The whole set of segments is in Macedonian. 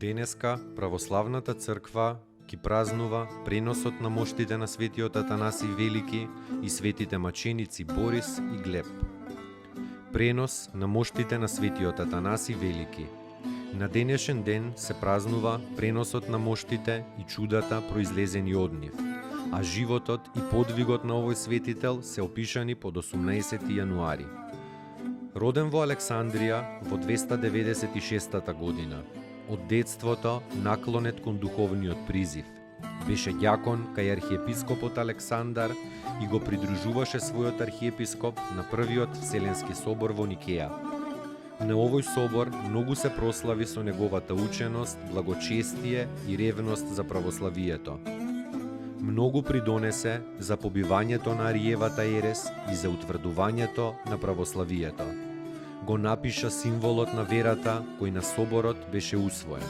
Денеска православната црква ги празнува преносот на моштите на светиот Атанаси Велики и светите маченици Борис и Глеб. Пренос на моштите на светиот Атанаси Велики. На денешен ден се празнува преносот на моштите и чудата произлезени од нив, а животот и подвигот на овој светител се опишани под 18 јануари. Роден во Александрија во 296 година, од детството наклонет кон духовниот призив. Беше ѓакон кај архиепископот Александар и го придружуваше својот архиепископ на првиот Вселенски собор во Никеја. На овој собор многу се прослави со неговата ученост, благочестие и ревност за православието. Многу придонесе за побивањето на Ариевата ерес и за утврдувањето на православието. Го напиша символот на верата кој на соборот беше усвоен.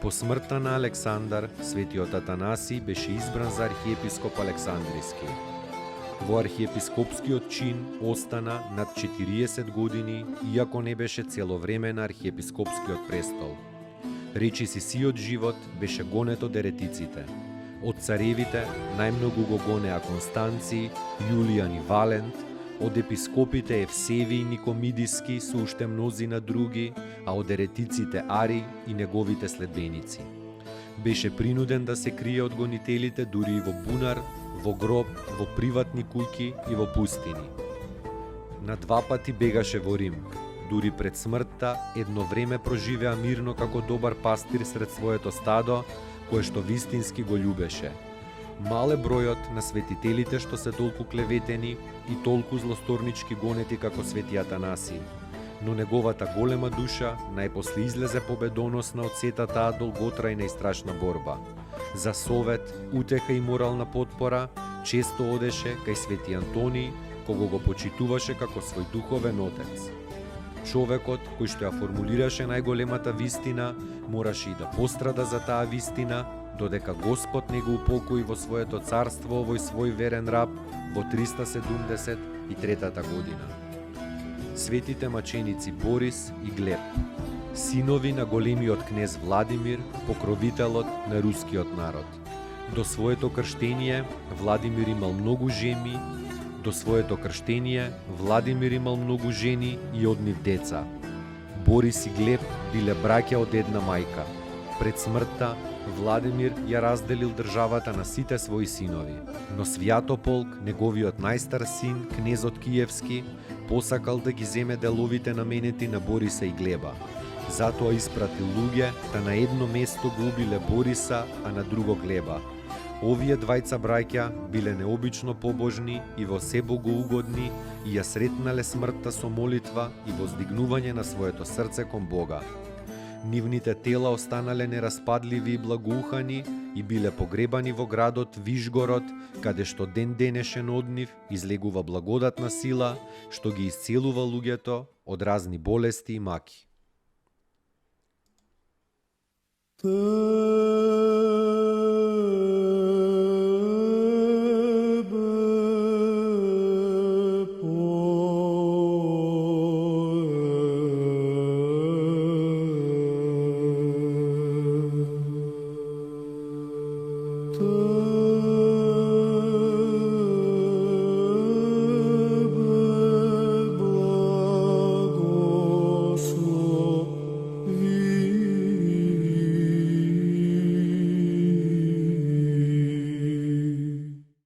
По смртта на Александар, светиот Атанаси беше избран за архиепископ Александриски. Во архиепископскиот чин остана над 40 години, иако не беше цело време на архиепископскиот престол. Речиси сиот живот беше гонет од еретиците. Од царевите најмногу го гонеа Констанци, Јулијан и Валент, од епископите Евсеви и Никомидиски со уште мнозина други, а од еретиците Ари и неговите следбеници. Беше принуден да се крие од гонителите дури и во бунар, во гроб, во приватни куќи и во пустини. На 2 пати бегаше во Рим. Дури пред смртта едно време проживеа мирно како добар пастир сред своето стадо, кое што вистински го љубеше. Мал е бројот на светителите што се толку клеветени и толку злосторнички гонети како свети Атанаси, но неговата голема душа најпосле излезе победоносна од сета таа долготрајна и страшна борба. За совет, утеха и морална потпора често одеше кај свети Антони, кого го почитуваше како свој духовен отец. Човекот кој што ја формулираше најголемата вистина мораше и да пострада за таа вистина, додека Господ не го упокои во своето царство овој свој верен раб во 373 година. Светите маченици Борис и Глеб, синови на големиот кнез Владимир, покровителот на рускиот народ. До своето крштение Владимир имал многу жени, и од нив деца. Борис и Глеб биле браќа од една мајка. Пред смртта Владимир ја разделил државата на сите своји синови, но Свјатополк, неговиот најстар син, кнезот Киевски, посакал да ги земе деловите наменети на Бориса и Глеба. Затоа испратил луѓе да на едно место го убиле Бориса, а на друго Глеба. Овие двајца браќа биле необично побожни и во се богоугодни и ја сретнале смртта со молитва и воздигнување на своето срце кон Бога. Нивните тела останале нераспадливи и благоухани и биле погребани во градот Вишгород, каде што ден денешен од нив излегува благодатна сила, што ги исцелува луѓето од разни болести и маки.